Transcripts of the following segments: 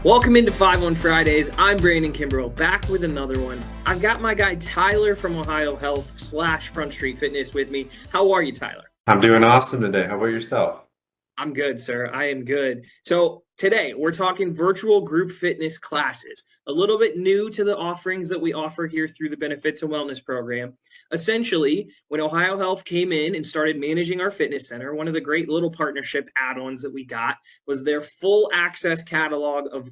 Welcome into 5 on Fridays. I'm Brandon Kimbrell, back with another one. I've got my guy Tyler from Ohio Health / Front Street Fitness with me. How are you, Tyler? I'm doing awesome today. How about yourself? I'm good, sir. I am good. So today we're talking virtual group fitness classes, a little bit new to the offerings that we offer here through the Benefits and Wellness Program. Essentially, when Ohio Health came in and started managing our fitness center, one of the great little partnership add-ons that we got was their full access catalog of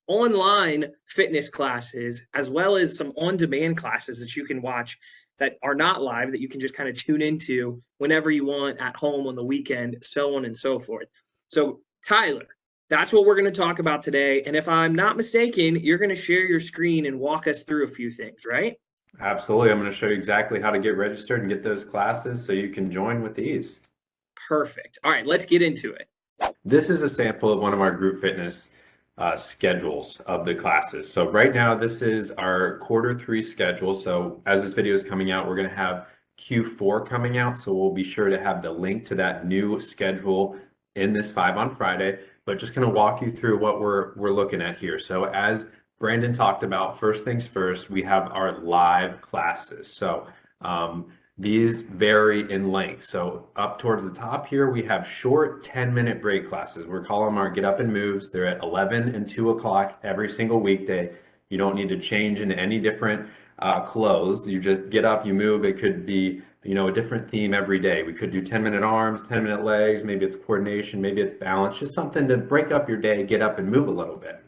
online fitness classes, as well as some on-demand classes that you can watch that are not live that you can just kind of tune into whenever you want at home on the weekend, so on and so forth. So, Tyler, that's what we're going to talk about today. And if I'm not mistaken, you're going to share your screen and walk us through a few things, right? Absolutely. I'm going to show you exactly how to get registered and get those classes so you can join with ease. Perfect. All right, let's get into it. This is a sample of one of our group fitness schedules of the classes. So right now, this is our Q3 schedule. So as this video is coming out, we're going to have Q4 coming out. So we'll be sure to have the link to that new schedule in this 5 on Friday, but just going to walk you through what we're looking at here. So as Brandon talked about, first things first, we have our live classes. So these vary in length. So up towards the top here, we have short 10-minute break classes. We're calling them our Get Up and Moves. They're at 11 and 2 o'clock every single weekday. You don't need to change into any different clothes. You just get up, you move. It could be, a different theme every day. We could do 10-minute arms, 10-minute legs. Maybe it's coordination, maybe it's balance, just something to break up your day, get up and move a little bit.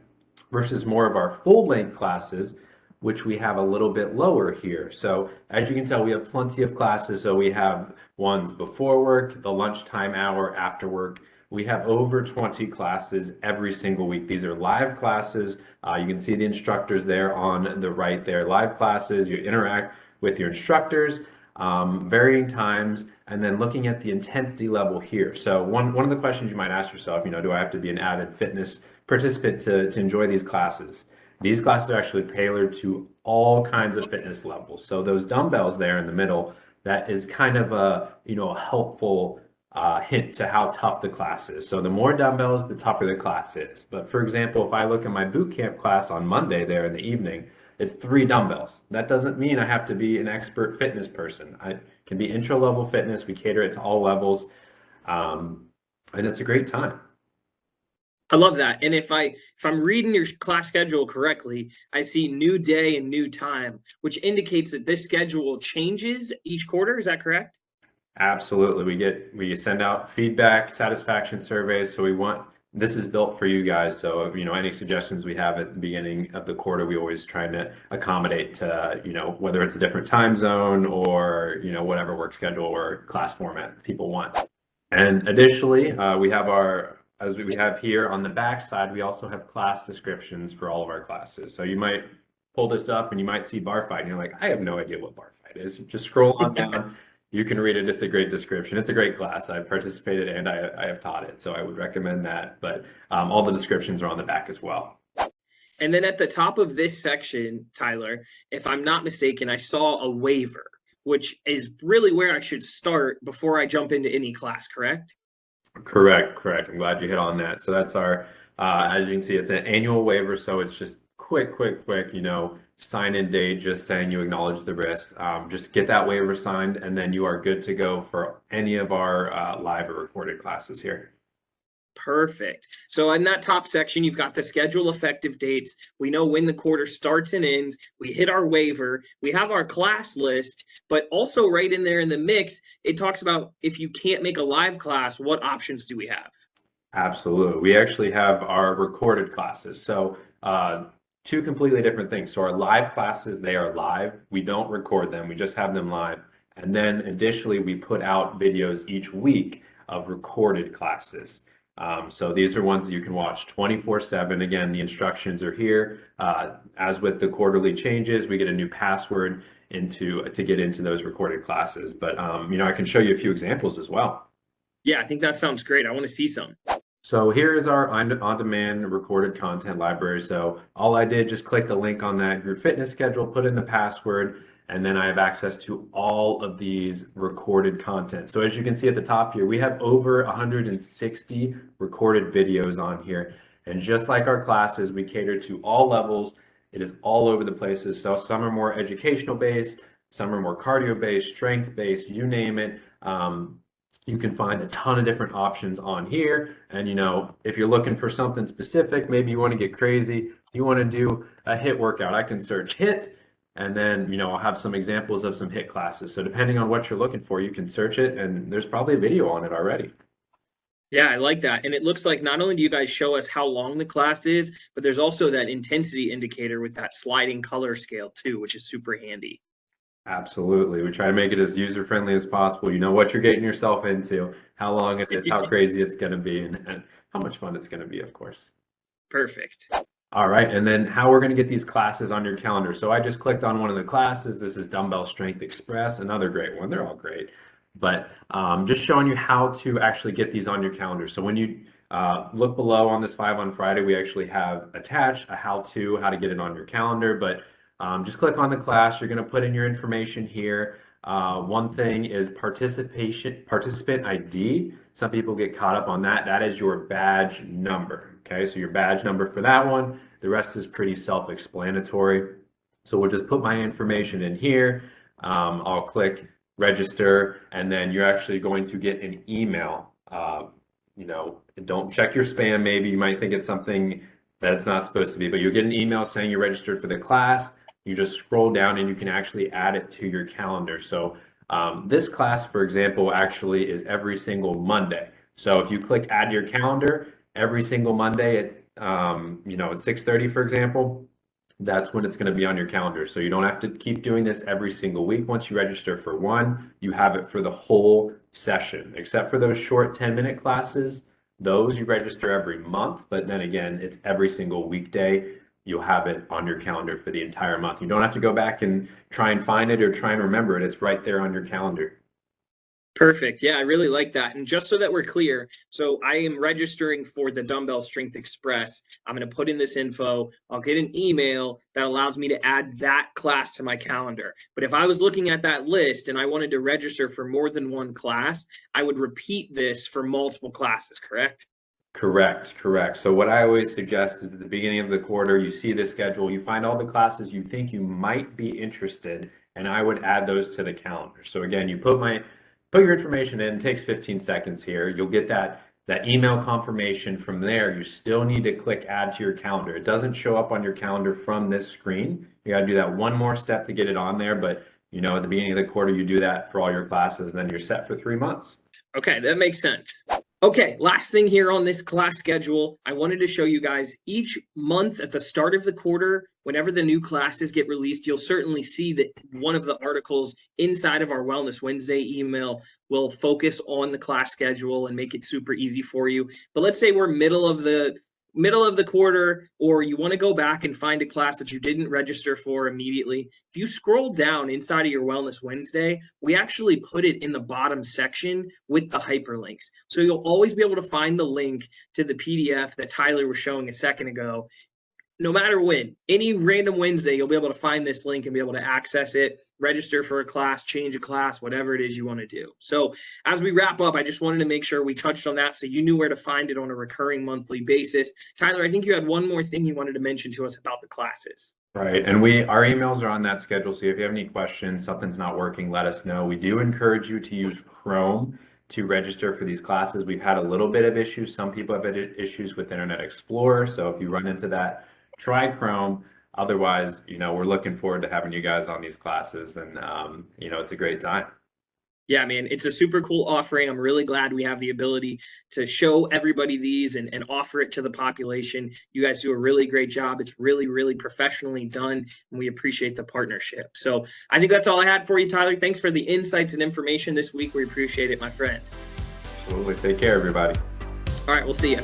Versus more of our full-length classes, which we have a little bit lower here. So as you can tell, we have plenty of classes. So we have ones before work, the lunchtime hour, after work. We have over 20 classes every single week. These are live classes. You can see the instructors there on the right there. Live classes, you interact with your instructors, varying times, and then looking at the intensity level here. So one of the questions you might ask yourself, do I have to be an avid fitness participant to enjoy these classes? These classes are actually tailored to all kinds of fitness levels. So those dumbbells there in the middle, that is kind of a helpful hint to how tough the class is. So the more dumbbells, the tougher the class is. But for example, if I look at my boot camp class on Monday there in the evening, it's 3 dumbbells. That doesn't mean I have to be an expert fitness person. I can be intro level fitness. We cater it to all levels, and it's a great time. I love that. And if I'm reading your class schedule correctly, I see new day and new time, which indicates that this schedule changes each quarter. Is that correct? Absolutely. We send out feedback, satisfaction surveys. So this is built for you guys. So, any suggestions we have at the beginning of the quarter, we always try to accommodate to, whether it's a different time zone or, whatever work schedule or class format people want. And additionally, as we have here on the back side, we also have class descriptions for all of our classes. So you might pull this up and you might see bar fight and you're like, I have no idea what bar fight is. Just scroll on down. You can read it. It's a great description. It's a great class. I've participated and I have taught it. So I would recommend that. But all the descriptions are on the back as well. And then at the top of this section, Tyler, if I'm not mistaken, I saw a waiver, which is really where I should start before I jump into any class, correct? Correct. I'm glad you hit on that. So that's our, as you can see, it's an annual waiver. So it's just quick, sign in date, just saying you acknowledge the risk. Just get that waiver signed and then you are good to go for any of our live or recorded classes here. Perfect. So in that top section, you've got the schedule effective dates. We know when the quarter starts and ends. We hit our waiver. We have our class list, but also right in there in the mix, it talks about if you can't make a live class, what options do we have? Absolutely. We actually have our recorded classes. So 2 completely different things. So our live classes, they are live. We don't record them. We just have them live. And then additionally, we put out videos each week of recorded classes. So these are ones that you can watch 24/7. Again, the instructions are here. As with the quarterly changes, we get a new password to get into those recorded classes. But I can show you a few examples as well. Yeah, I think that sounds great. I want to see some. So here is our on-demand recorded content library. So all I did, just click the link on that group fitness schedule, put in the password, and then I have access to all of these recorded content. So as you can see at the top here, we have over 160 recorded videos on here. And just like our classes, we cater to all levels. It is all over the places. So some are more educational based, some are more cardio based, strength based, you name it. You can find a ton of different options on here. And if you're looking for something specific, maybe you want to get crazy, you want to do a HIIT workout, I can search HIIT, and then I'll have some examples of some HIIT classes. So depending on what you're looking for, you can search it, and there's probably a video on it already. Yeah, I like that. And it looks like not only do you guys show us how long the class is, but there's also that intensity indicator with that sliding color scale too, which is super handy. Absolutely. We try to make it as user-friendly as possible. You know what you're getting yourself into, how long it is, how crazy it's going to be, and how much fun it's going to be, of course. Perfect. All right, and then how we're going to get these classes on your calendar. So I just clicked on one of the classes. This is Dumbbell Strength Express, another great one. They're all great. But just showing you how to actually get these on your calendar. So when you look below on this 5 on Friday, we actually have attached a how-to, how to get it on your calendar. But just click on the class. You're going to put in your information here. One thing is participant ID. Some people get caught up on that. That is your badge number. Okay, so your badge number for that one. The rest is pretty self-explanatory. So we'll just put my information in here. I'll click register, and then you're actually going to get an email. Don't check your spam. Maybe you might think it's something that's not supposed to be, but you'll get an email saying you're registered for the class. You just scroll down and you can actually add it to your calendar. So this class, for example, actually is every single Monday. So if you click add your calendar, every single Monday at 6:30, for example, that's when it's going to be on your calendar. So you don't have to keep doing this every single week. Once you register for one, you have it for the whole session, except for those short 10-minute classes. Those you register every month, but then again, it's every single weekday. You'll have it on your calendar for the entire month. You don't have to go back and try and find it or try and remember it. It's right there on your calendar. Perfect. Yeah, I really like that. And just so that we're clear, so I am registering for the Dumbbell Strength Express. I'm going to put in this info. I'll get an email that allows me to add that class to my calendar. But if I was looking at that list and I wanted to register for more than one class, I would repeat this for multiple classes, correct? Correct. So what I always suggest is at the beginning of the quarter, you see the schedule, you find all the classes you think you might be interested, and I would add those to the calendar. So again, you put your information in. It takes 15 seconds here. You'll get that email confirmation. From there. You still need to click add to your calendar. It doesn't show up on your calendar from this screen. You got to do that one more step to get it on there. But at the beginning of the quarter, you do that for all your classes, and then you're set for 3 months. Okay, that makes sense. Okay, last thing here on this class schedule, I wanted to show you guys each month at the start of the quarter, whenever the new classes get released, you'll certainly see that one of the articles inside of our Wellness Wednesday email will focus on the class schedule and make it super easy for you. But let's say we're middle of the quarter, or you want to go back and find a class that you didn't register for immediately. If you scroll down inside of your Wellness Wednesday, we actually put it in the bottom section with the hyperlinks. So you'll always be able to find the link to the PDF that Tyler was showing a second ago. No matter when, any random Wednesday, you'll be able to find this link and be able to access it, register for a class, change a class, whatever it is you want to do. So as we wrap up, I just wanted to make sure we touched on that so you knew where to find it on a recurring monthly basis. Tyler, I think you had one more thing you wanted to mention to us about the classes. Right, and our emails are on that schedule. So if you have any questions, something's not working, let us know. We do encourage you to use Chrome to register for these classes. We've had a little bit of issues. Some people have had issues with Internet Explorer. So if you run into that, try Chrome. Otherwise, we're looking forward to having you guys on these classes, and it's a great time. Yeah, man, it's a super cool offering. I'm really glad we have the ability to show everybody these and offer it to the population. You guys do a really great job. It's really, really professionally done, and we appreciate the partnership. So I think that's all I had for you, Tyler. Thanks for the insights and information this week. We appreciate it, my friend. Absolutely. Take care, everybody. All right, we'll see you.